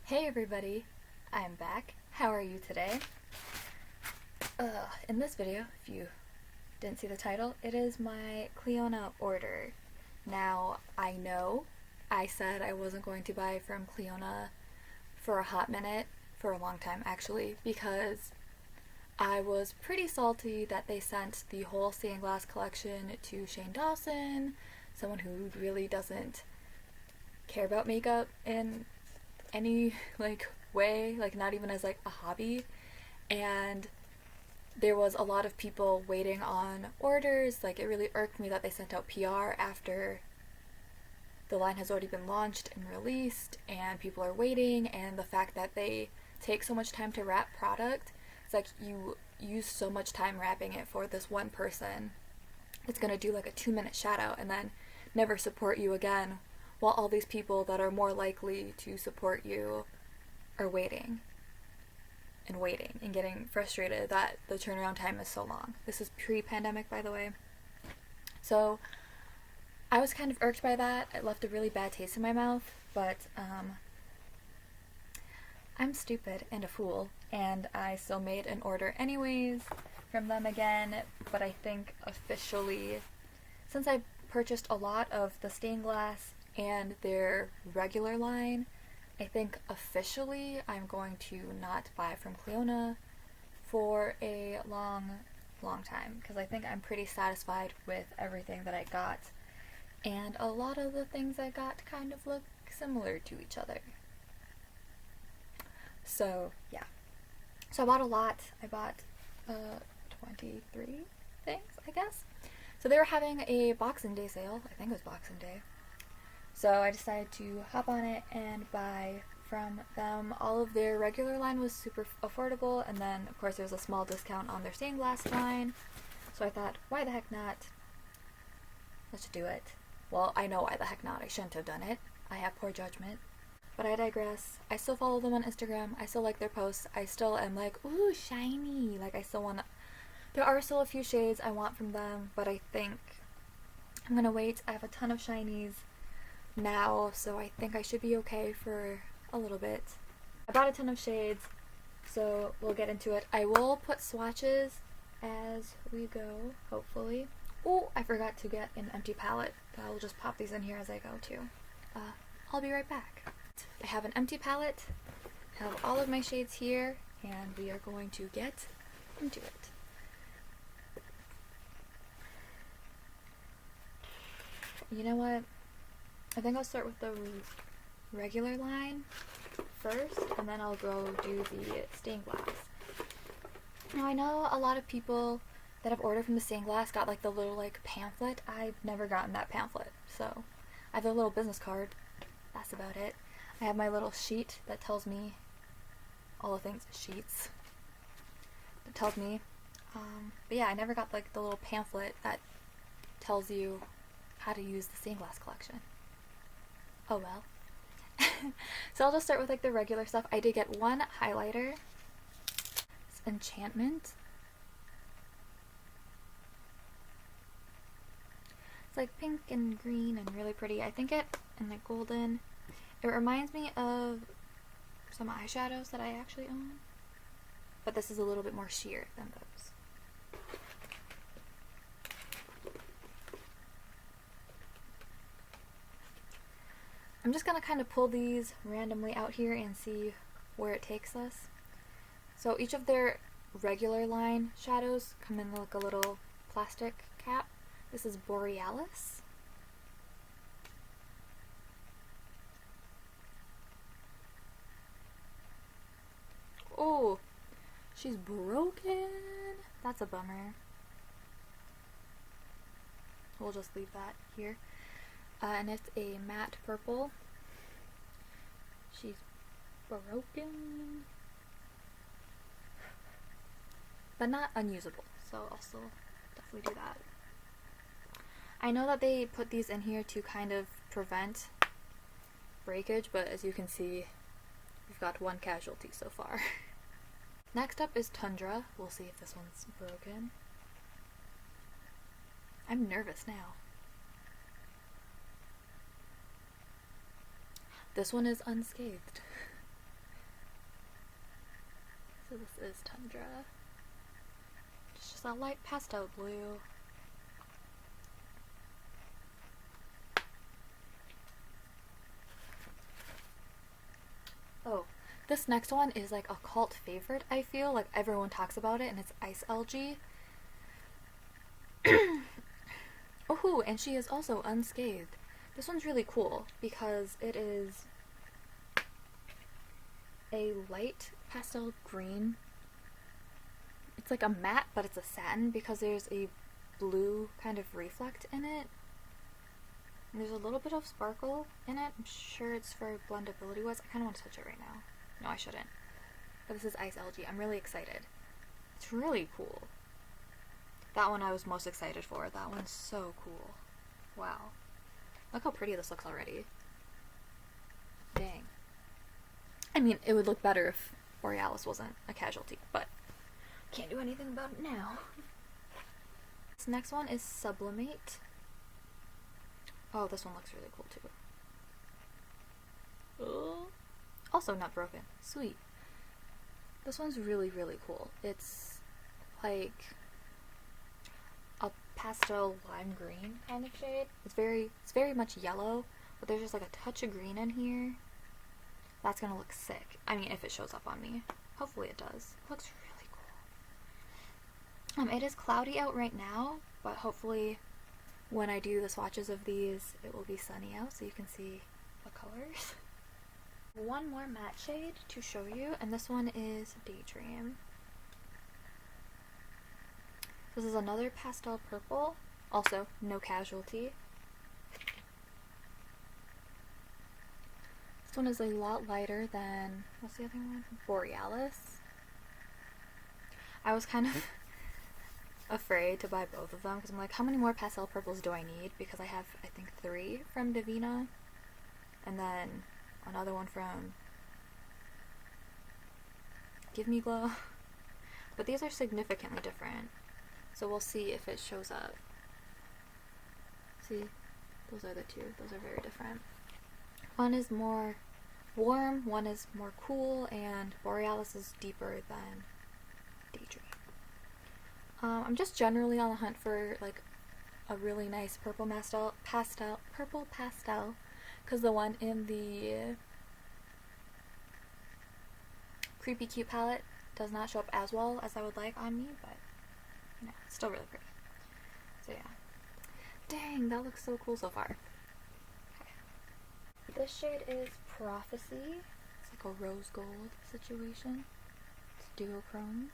Hey everybody, I'm back. How are you today? In this video, if you didn't see the title, it is my Cleona order. Now, I know I said I wasn't going to buy from Cleona for a hot minute, for a long time actually, because I was pretty salty that they sent the whole stained glass collection to Shane Dawson, someone who really doesn't care about makeup in any way, not even as a hobby. And there was a lot of people waiting on orders. It really irked me that they sent out PR after the line has already been launched and released and people are waiting, and the fact that they take so much time to wrap product. It's you use so much time wrapping it for this one person that's gonna do a 2-minute shout out and then never support you again, while all these people that are more likely to support you are waiting and getting frustrated that the turnaround time is so long. This is pre-pandemic, by the way. So I was kind of irked by that. It left a really bad taste in my mouth, but I'm stupid and a fool, and I still made an order anyways from them again. But I think officially, since I purchased a lot of the stained glass and their regular line, I think officially I'm going to not buy from Cleona for a long time, because I think I'm pretty satisfied with everything that I got, and a lot of the things I got kind of look similar to each other. So yeah, so I bought a lot. I bought 23 things, I guess. So they were having a Boxing Day sale. I think it was Boxing Day. So I decided to hop on it and buy from them. All of their regular line was super affordable, and then of course there was a small discount on their stained glass line. So I thought, why the heck not? Let's do it. Well, I know why the heck not. I shouldn't have done it. I have poor judgment. But I digress. I still follow them on Instagram. I still like their posts. I still am ooh, shiny. I still want to... There are still a few shades I want from them, but I think I'm gonna wait. I have a ton of shinies now, so I think I should be okay for a little bit. I bought a ton of shades, so we'll get into it. I will put swatches as we go, hopefully. Oh, I forgot to get an empty palette. I'll just pop these in here as I go too. I'll be right back. I have an empty palette, I have all of my shades here, and we are going to get into it. You know what? I think I'll start with the regular line first, and then I'll go do the stained glass. Now, I know a lot of people that have ordered from the stained glass got the little pamphlet. I've never gotten that pamphlet, so I have a little business card. That's about it. I have my little sheet that tells me all the things. Sheets that tells me. But yeah, I never got the little pamphlet that tells you how to use the stained glass collection. Oh well. So I'll just start with the regular stuff. I did get one highlighter. It's Enchantment. It's pink and green and really pretty. I think it, and golden. It reminds me of some eyeshadows that I actually own, but this is a little bit more sheer than those. I'm just gonna kind of pull these randomly out here and see where it takes us. So each of their regular line shadows come in a little plastic cap. This is Borealis. Oh, she's broken. That's a bummer. We'll just leave that here. And it's a matte purple. She's broken, but not unusable, so I'll still definitely do that. I know that they put these in here to kind of prevent breakage, but as you can see, we've got one casualty so far. Next up is Tundra. We'll see if this one's broken. I'm nervous now. This one is unscathed. So this is Tundra. It's just a light pastel blue. Oh, this next one is like a cult favorite, I feel. Like everyone talks about it, and it's Ice Algae. Oh, and she is also unscathed. This one's really cool because it is a light pastel green. It's like a matte, but it's a satin because there's a blue kind of reflect in it. And there's a little bit of sparkle in it. I'm sure it's for blendability wise. I kind of want to touch it right now. No, I shouldn't. But this is Ice Algae. I'm really excited. It's really cool. That one I was most excited for. That one's so cool. Wow. Look how pretty this looks already. Dang. I mean, it would look better if Borealis wasn't a casualty, but can't do anything about it now. This next one is Sublimate. Oh, this one looks really cool too. Oh. Also not broken. Sweet. This one's really, really cool. It's like a pastel lime green kind of shade. It's very much yellow, but there's just like a touch of green in here. That's gonna look sick. I mean, if it shows up on me. Hopefully it does. It looks really cool. It is cloudy out right now, but hopefully when I do the swatches of these, it will be sunny out so you can see the colors. One more matte shade to show you, and this one is Daydream. This is another pastel purple, also no casualty. This one is a lot lighter than, what's the other one? Borealis. I was kind of afraid to buy both of them because I'm like, how many more pastel purples do I need? Because I have, I think, 3 from Divina, and then another one from Give Me Glow. But these are significantly different, so we'll see if it shows up. See, those are the two. Those are very different. One is more warm, one is more cool, and Borealis is deeper than Daydream. I'm just generally on the hunt for like a really nice purple pastel, because the one in the Creepy Cute palette does not show up as well as I would like on me, but you know, it's still really pretty. So yeah. Dang, that looks so cool so far. Okay. This shade is Prophecy. It's like a rose gold situation. It's duochrome.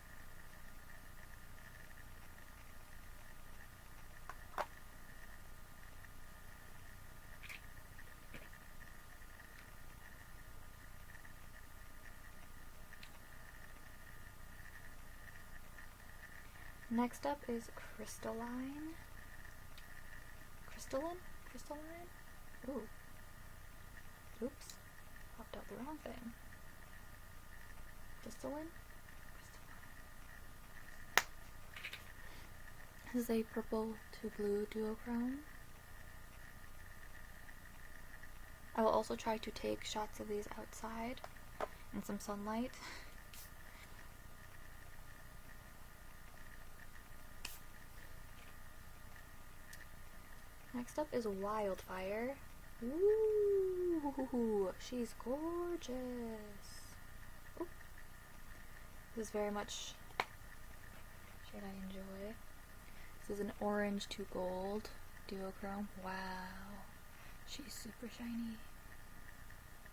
Next up is Crystalline. Crystalline? Ooh. Oops. Popped out the wrong thing. Crystalline? This is a purple to blue duochrome. I will also try to take shots of these outside in some sunlight. Next up is Wildfire. Ooh, she's gorgeous. Ooh. This is very much shade I enjoy. This is an orange to gold duochrome. Wow, she's super shiny.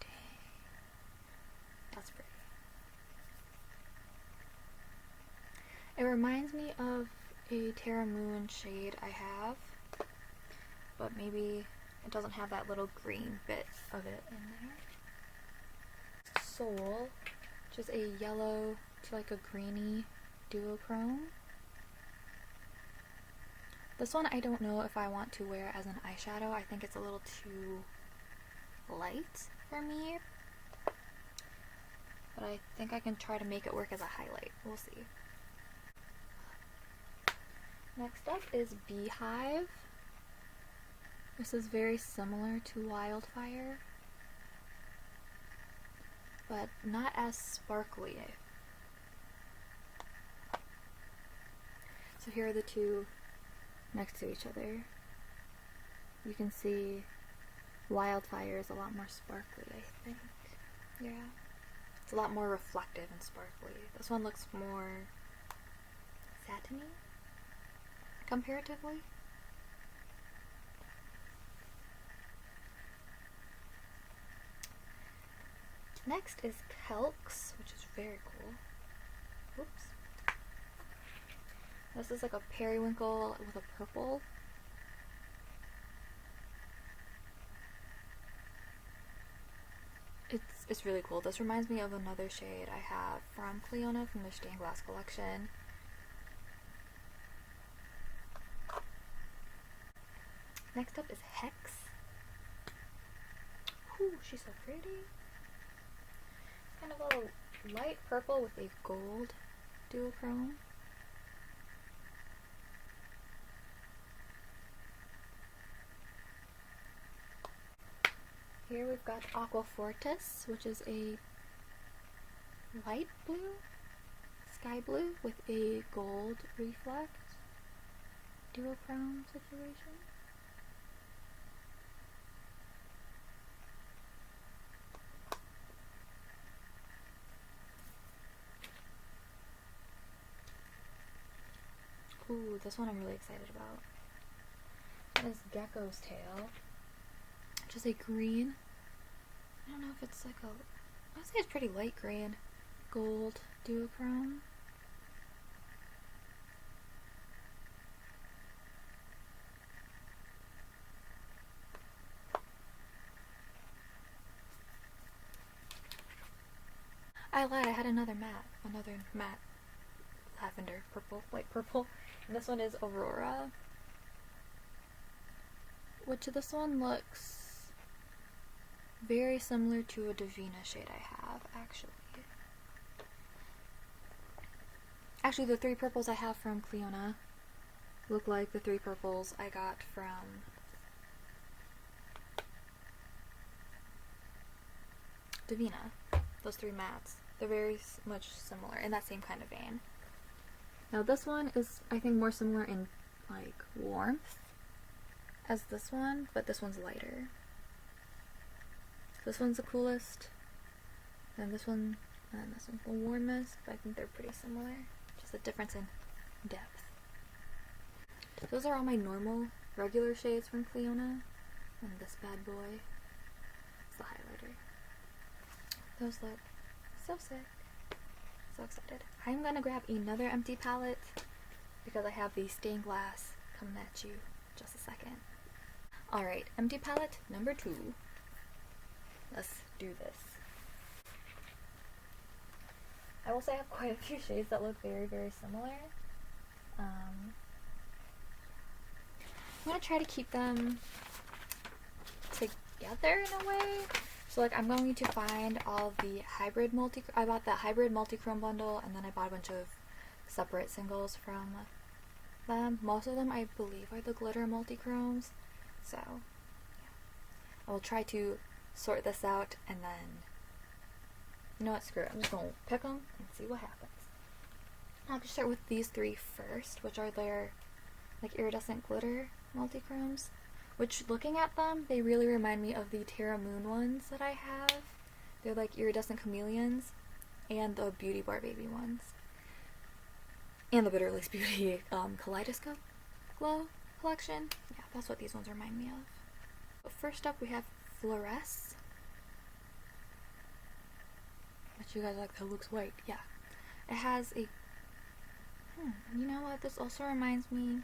Dang, that's pretty. It reminds me of a Terra Moon shade I have, but maybe it doesn't have that little green bit of it in there. Soul, which is a yellow to like a greeny duochrome. This one I don't know if I want to wear as an eyeshadow. I think it's a little too light for me. But I think I can try to make it work as a highlight. We'll see. Next up is Beehive. This is very similar to Wildfire, but not as sparkly. So here are the two next to each other. You can see Wildfire is a lot more sparkly, I think. Yeah. It's a lot more reflective and sparkly. This one looks more satiny, comparatively. Next is Kelks, which is very cool. Whoops. This is like a periwinkle with a purple. It's really cool. This reminds me of another shade I have from Cleona from the Stained Glass collection. Next up is Hex. Ooh, she's so pretty. It's kind of a light purple with a gold duochrome. Here we've got Aqua Fortis, which is a light blue, sky blue with a gold reflect duochrome situation. Ooh, this one I'm really excited about. That is Gecko's Tail. Just a green. I don't know if it's like a, I would say it's pretty light green. Gold duochrome. I lied, I had another matte lavender purple, light purple. And this one is Aurora. Which this one looks very similar to a Divina shade I have, actually. Actually, the three purples I have from Cleona look like the three purples I got from Divina. Those three mattes. They're very much similar, in that same kind of vein. Now this one is, I think, more similar in, like, warmth as this one, but this one's lighter. This one's the coolest, and this one, and this one's the warmest, but I think they're pretty similar. Just a difference in depth. Those are all my normal, regular shades from Cleona, and this bad boy is the highlighter. Those look so sick. So excited. I'm gonna grab another empty palette because I have the stained glass coming at you in just a second. Alright, empty palette number 2. Let's do this. I will say I have quite a few shades that look very, very similar. I'm gonna try to keep them together in a way. So like I'm going to find all the hybrid I bought that hybrid multi-chrome bundle, and then I bought a bunch of separate singles from them. Most of them I believe are the glitter multichromes. So yeah. I will try to sort this out, and then, you know what, screw it. I'm just gonna pick them and see what happens. I'll just start with these three first, which are their like iridescent glitter multichromes. Which, looking at them, they really remind me of the Terra Moon ones that I have. They're like iridescent chameleons, and the Beauty Bar Baby ones. And the Bitterless Beauty Kaleidoscope Glow collection. Yeah, that's what these ones remind me of. But first up we have Fluoresce. Which you guys are like, that looks white. Yeah. It has a... you know what? This also reminds me...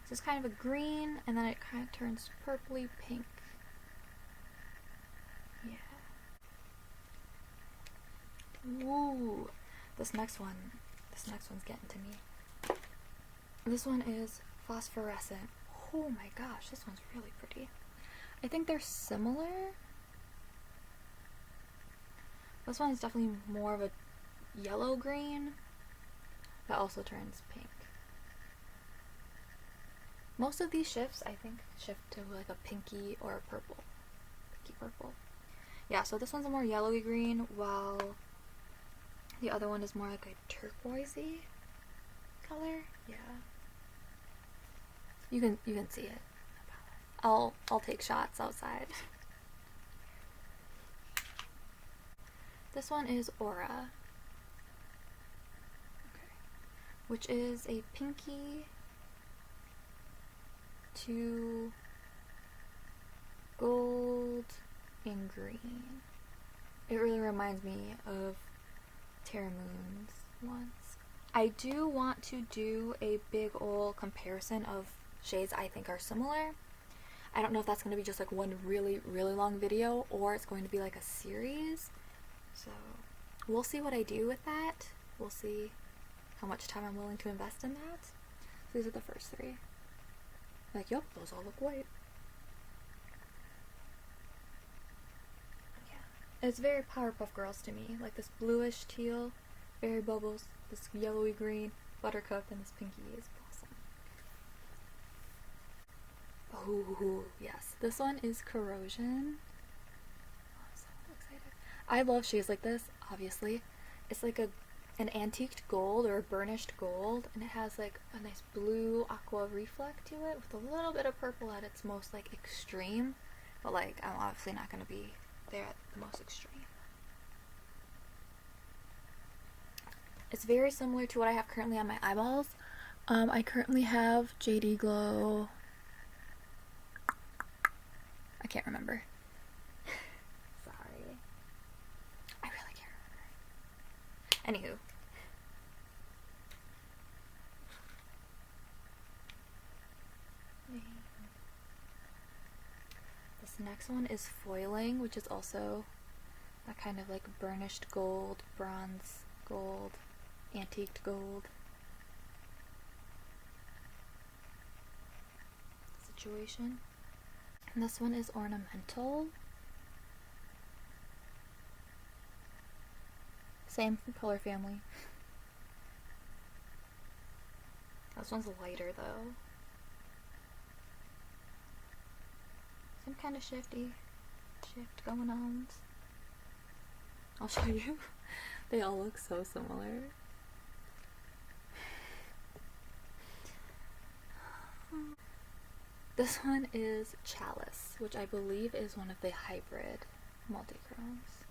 So it's kind of a green, and then it kind of turns purpley pink. Yeah. Ooh, this next one's getting to me. This one is Phosphorescent. Oh my gosh, this one's really pretty. I think they're similar. This one is definitely more of a yellow green that also turns pink. Most of these shifts, I think, shift to like a pinky or a purple. Pinky purple. Yeah, so this one's a more yellowy green, while the other one is more like a turquoisey color. Yeah. You can see it. I'll take shots outside. This one is Aura. Okay. Which is a pinky to gold and green. It really reminds me of Terra Moon's ones. I do want to do a big ol' comparison of shades I think are similar. I don't know if that's going to be just like one really, really long video or it's going to be like a series. So we'll see what I do with that. We'll see how much time I'm willing to invest in that. So these are the first three. Like, yep, those all look white. Yeah. It's very Powerpuff Girls to me. Like this bluish teal, Berry Bubbles, this yellowy green, Buttercup, and this pinky is Blossom. Oh, yes. This one is Corrosion. Oh, I'm so excited. I love shades like this, obviously. It's like an antiqued gold or a burnished gold, and it has like a nice blue aqua reflect to it with a little bit of purple at its most like extreme, but like I'm obviously not going to be there at the most extreme. It's very similar to what I have currently on my eyeballs. I currently have JD Glow. I can't remember. Sorry. I really can't remember. Anywho. This next one is Foiling, which is also that kind of like burnished gold, bronze gold, antiqued gold situation. And this one is Ornamental. Same color family. This one's lighter though. Some kind of shift going on. I'll show you. They all look so similar. This one is Chalice, which I believe is one of the hybrid multichromes.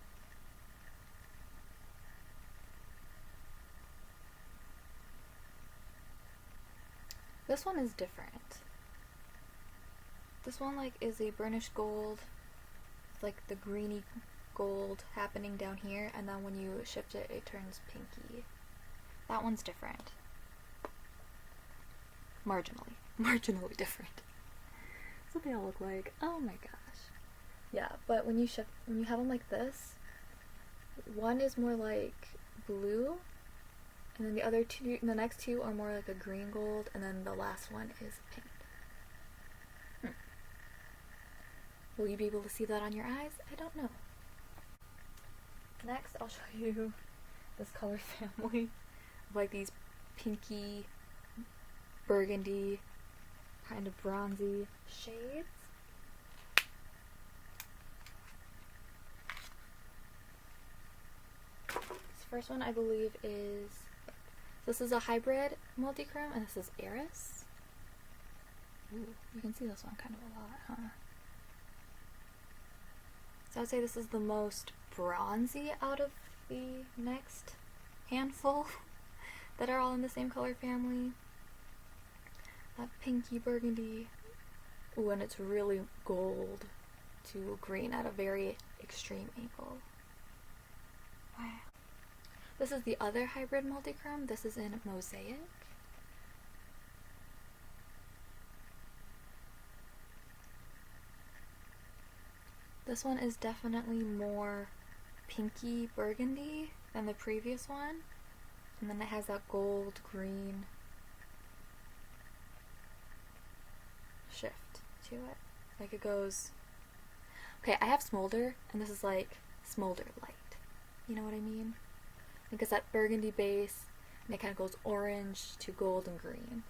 This one is different. This one like is a burnished gold with like the greeny gold happening down here, and then when you shift it, it turns pinky. That one's different. Marginally different. That's what they all look like. Oh my gosh. Yeah, but when you have them like this, one is more like blue, and then the next two are more like a green gold, and then the last one is pink. Will you be able to see that on your eyes? I don't know. Next, I'll show you this color family of like these pinky, burgundy, kind of bronzy shades. This first one I believe is, this is a hybrid multichrome, and this is Eris. Ooh, you can see this one kind of a lot, huh? So I would say this is the most bronzy out of the next handful that are all in the same color family. That pinky burgundy. Ooh, and it's really gold to green at a very extreme angle. Wow. This is the other hybrid multichrome. This is in Mosaic. This one is definitely more pinky burgundy than the previous one. And then it has that gold green shift to it. Like it goes... Okay, I have Smolder, and this is like Smolder Light. You know what I mean? I think it's that burgundy base, and it kind of goes orange to gold and green.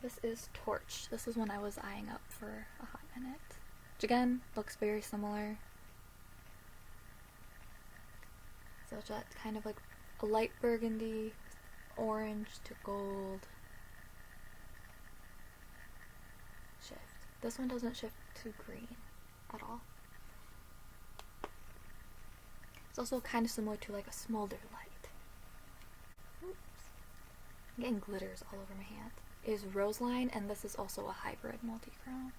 This is Torch. This is one I was eyeing up for a hot minute. Which again, looks very similar. So it's that kind of like a light burgundy, orange to gold shift. This one doesn't shift to green at all. It's also kind of similar to like a smolder light. Oops. I'm getting glitters all over my hand. It is Roseline, and this is also a hybrid multichrome.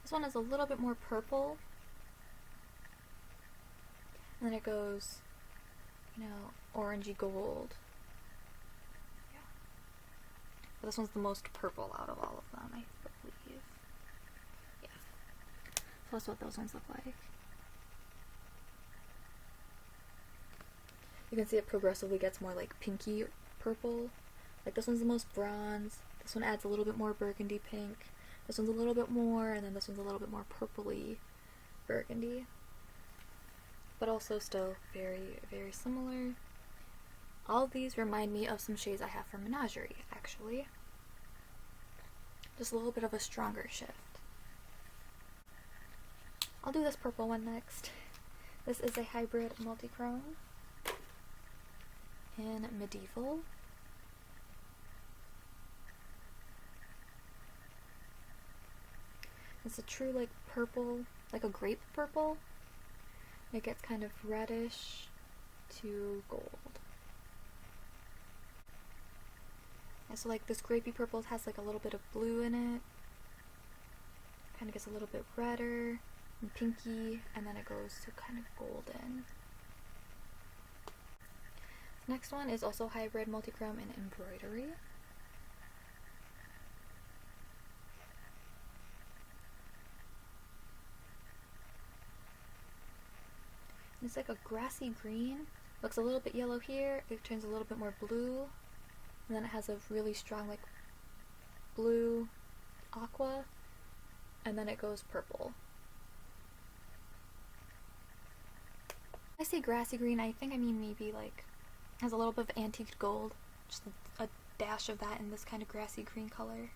This one is a little bit more purple. And then it goes, you know, orangey gold. Yeah. But this one's the most purple out of all of them, I believe. Yeah. So that's what those ones look like. You can see it progressively gets more like pinky purple. Like this one's the most bronze. This one adds a little bit more burgundy pink. This one's a little bit more, and then this one's a little bit more purpley burgundy. But also still very, very similar. All of these remind me of some shades I have from Menagerie, actually. Just a little bit of a stronger shift. I'll do this purple one next. This is a hybrid multichrome in Medieval. It's a true like purple, like a grape purple. It gets kind of reddish to gold. And so like this grapey purple has like a little bit of blue in it. Kind of gets a little bit redder and pinky, and then it goes to kind of golden. The next one is also hybrid multichrome in Embroidery. It's like a grassy green. Looks a little bit yellow here. It turns a little bit more blue. And then it has a really strong like blue aqua. And then it goes purple. I say grassy green, I think I mean maybe like has a little bit of antique gold. Just a dash of that in this kind of grassy green color.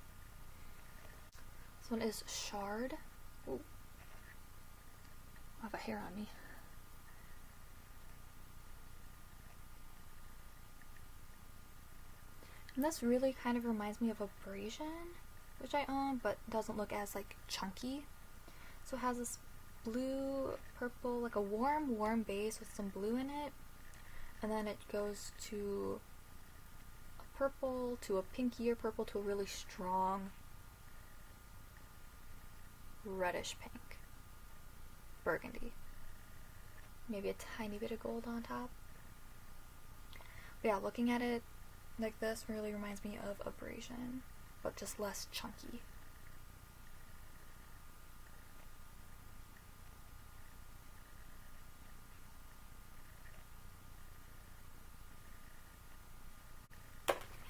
This one is Shard. Ooh. I have a hair on me. And this really kind of reminds me of Abrasion, which I own, but doesn't look as like chunky. So it has this blue, purple, like a warm base with some blue in it. And then it goes to a purple, to a pinkier purple, to a really strong reddish pink. Burgundy. Maybe a tiny bit of gold on top. But yeah, looking at it like this really reminds me of Abrasion, but just less chunky.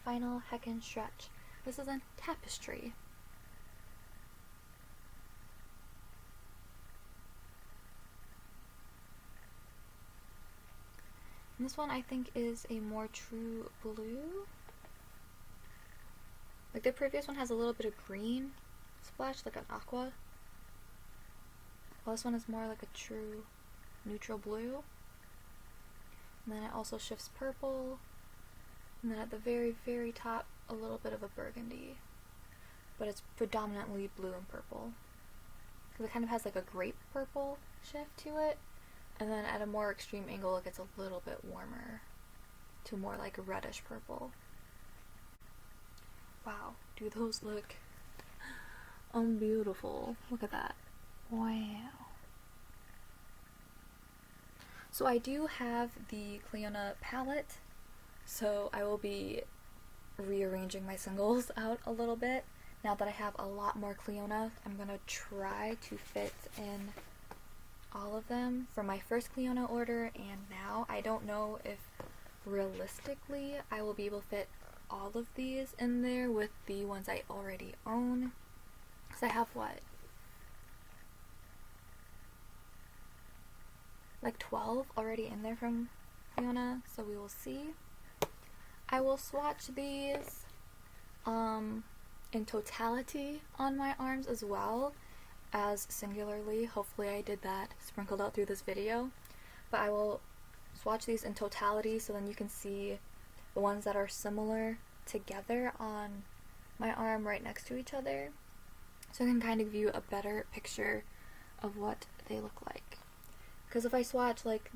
Final Heckin' Stretch. This is in Tapestry. And this one I think is a more true blue. Like the previous one has a little bit of green splash, like an aqua. Well, this one is more like a true neutral blue. And then it also shifts purple. And then at the very, very top, a little bit of a burgundy. But it's predominantly blue and purple. Because it kind of has like a grape purple shift to it. And then at a more extreme angle, it gets a little bit warmer to more like a reddish purple. Wow, do those look beautiful? Look at that. Wow. So I do have the Cleona palette, so I will be rearranging my singles out a little bit. Now that I have a lot more Cleona, I'm gonna try to fit in all of them from my first Cleona order and now. I don't know if realistically I will be able to fit all of these in there with the ones I already own. Because I have what? Like 12 already in there from Cleona, so we will see. I will swatch these in totality on my arms as well as singularly. Hopefully I did that sprinkled out through this video. but I will swatch these in totality so then you can see the ones that are similar together on my arm right next to each other, so I can kind of give you a better picture of what they look like. Because if I swatch like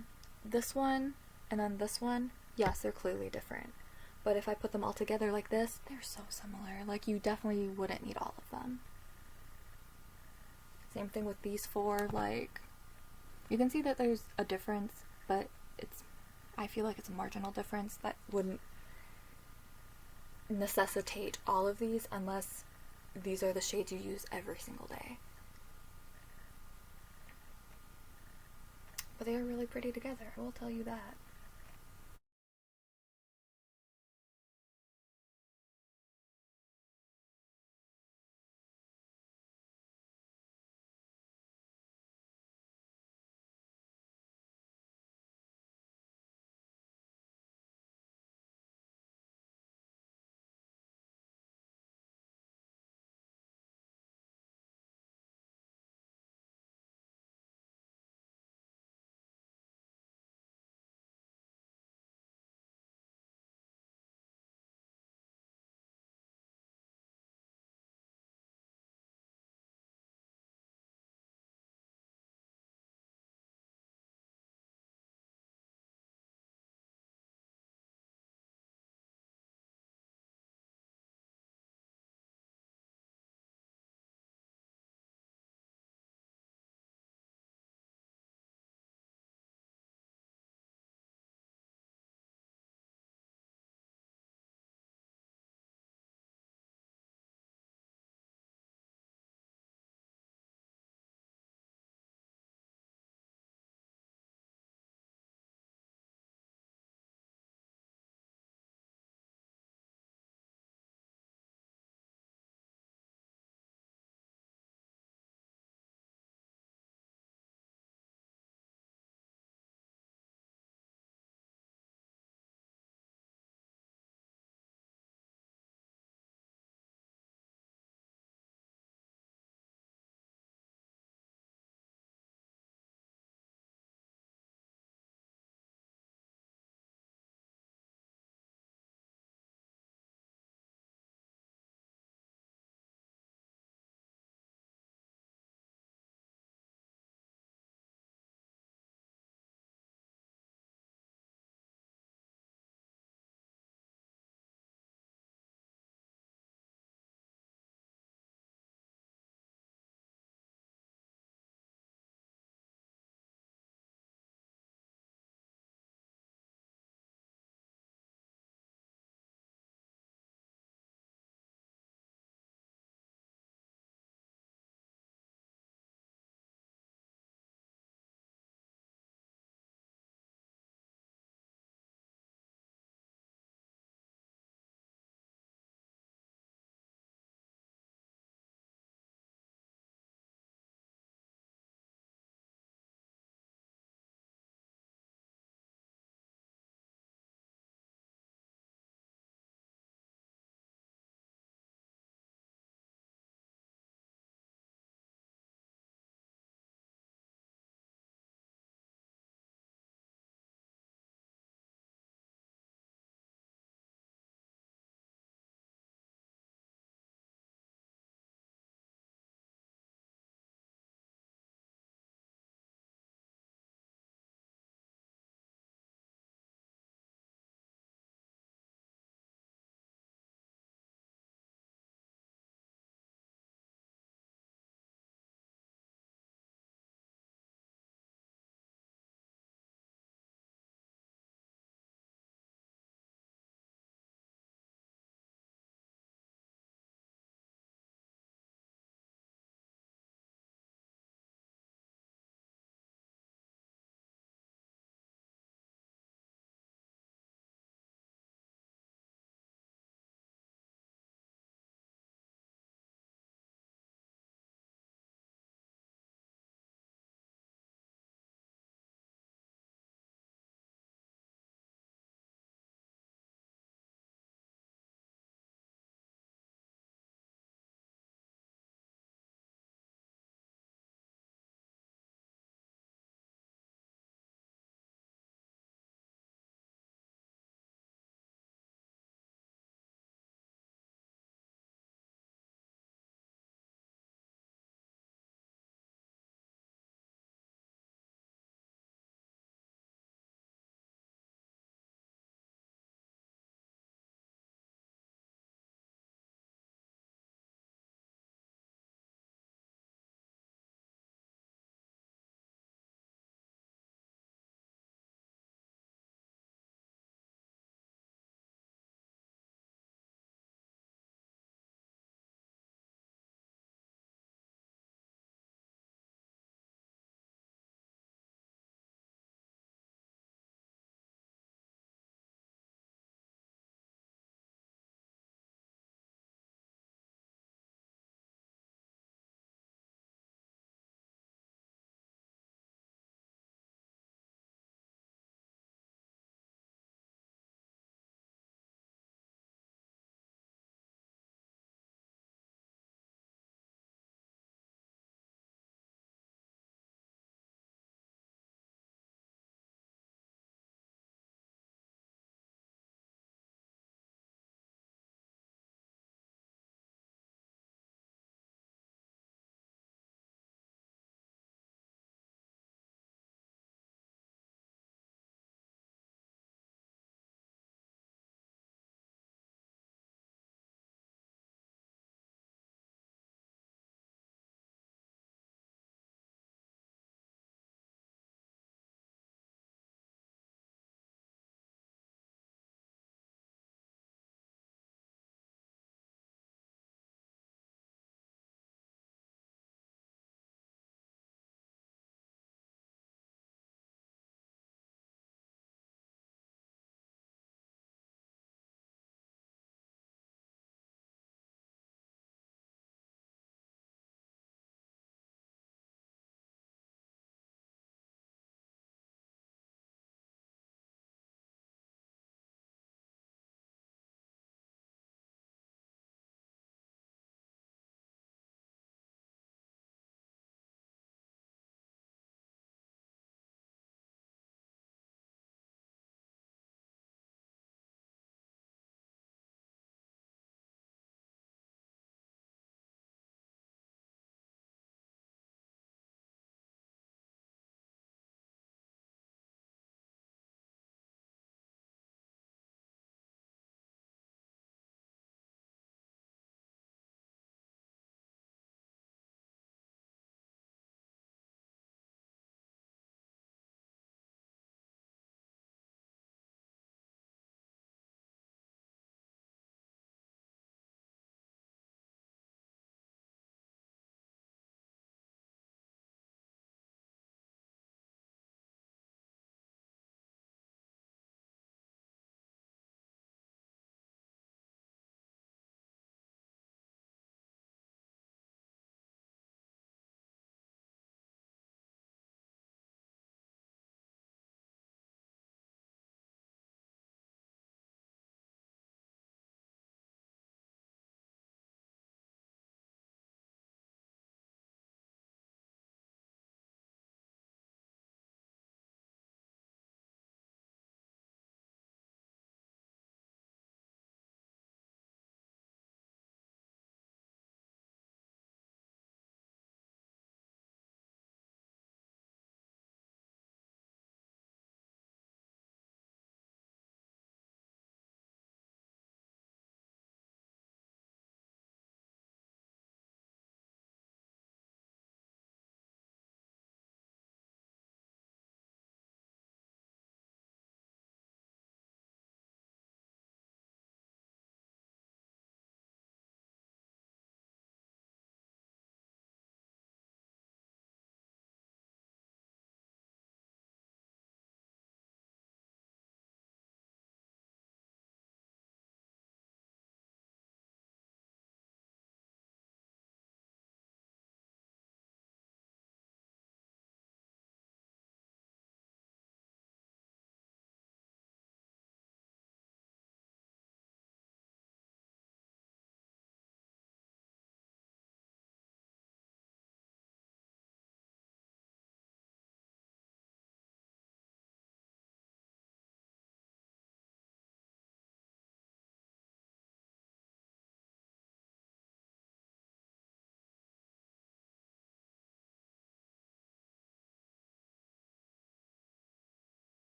this one and then this one, yes, they're clearly different. But if I put them all together like this, they're so similar. Like, you definitely wouldn't need all of them. Same thing with these four. Like, you can see that there's a difference, but I feel like it's a marginal difference that wouldn't necessitate all of these unless these are the shades you use every single day. But they are really pretty together, I will tell you that.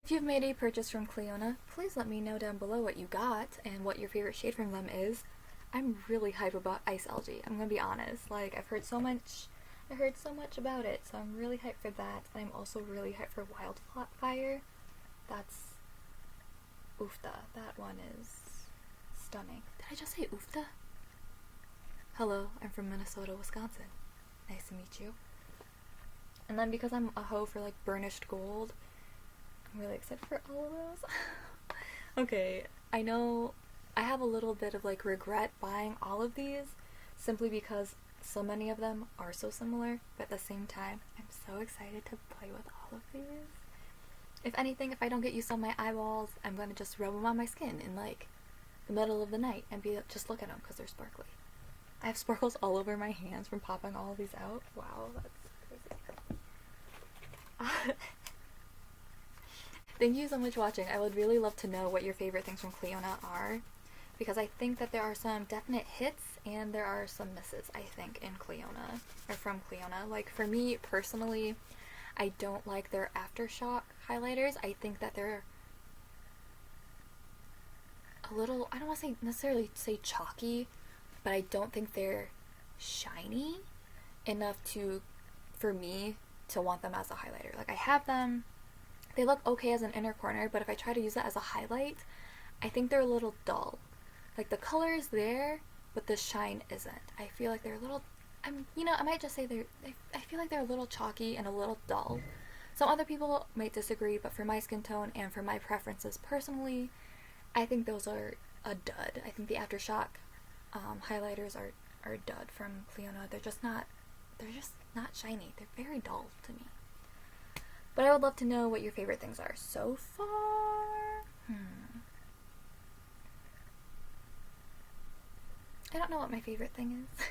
If you've made a purchase from Cleona, please let me know down below what you got and what your favorite shade from them is. I'm really hype about Ice Algae, I'm gonna be honest. Like, I heard so much about it, so I'm really hyped for that. And I'm also really hyped for Wildfire. That's oofta. That one is stunning. Did I just say oofta? Hello, I'm from Minnesota, Wisconsin. Nice to meet you. And then because I'm a hoe for like burnished gold, I'm really excited for all of those. Okay, I know I have a little bit of like regret buying all of these simply because so many of them are so similar, but at the same time, I'm so excited to play with all of these. If anything, if I don't get used on my eyeballs, I'm gonna just rub them on my skin in like the middle of the night and just look at them because they're sparkly. I have sparkles all over my hands from popping all of these out. Wow, that's crazy. Thank you so much for watching. I would really love to know what your favorite things from Cleona are, because I think that there are some definite hits and there are some misses, I think, in Cleona, or from Cleona. Like, for me, personally, I don't like their Aftershock highlighters. I think that they're a little, I don't want to necessarily say chalky, but I don't think they're shiny enough for me to want them as a highlighter. Like, I have them, they look okay as an inner corner, but if I try to use it as a highlight, I think they're a little dull. Like, the color is there, but the shine isn't. I feel like they're a little, I might just say I feel like they're a little chalky and a little dull. Some other people might disagree, but for my skin tone and for my preferences personally, I think those are a dud. I think the Aftershock highlighters are a dud from Cleona. They're just not shiny. They're very dull to me. But I would love to know what your favorite things are so far. I don't know what my favorite thing is.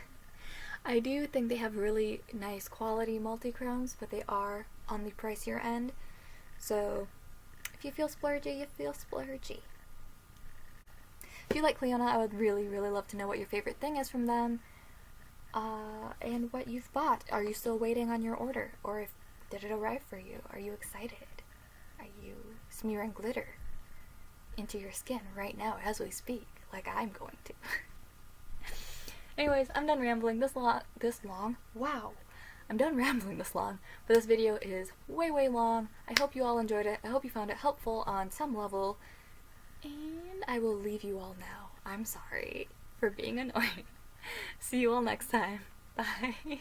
I do think they have really nice quality multichromes, but they are on the pricier end. So if you feel splurgy, you feel splurgy. If you like Cleona, I would really, really love to know what your favorite thing is from them, and what you've bought. Are you still waiting on your order? Or did it arrive for you? Are you excited? Are you smearing glitter into your skin right now as we speak, like I'm going to? Anyways, I'm done rambling this long. Wow. I'm done rambling this long, but this video is way, way long. I hope you all enjoyed it. I hope you found it helpful on some level. And I will leave you all now. I'm sorry for being annoying. See you all next time. Bye.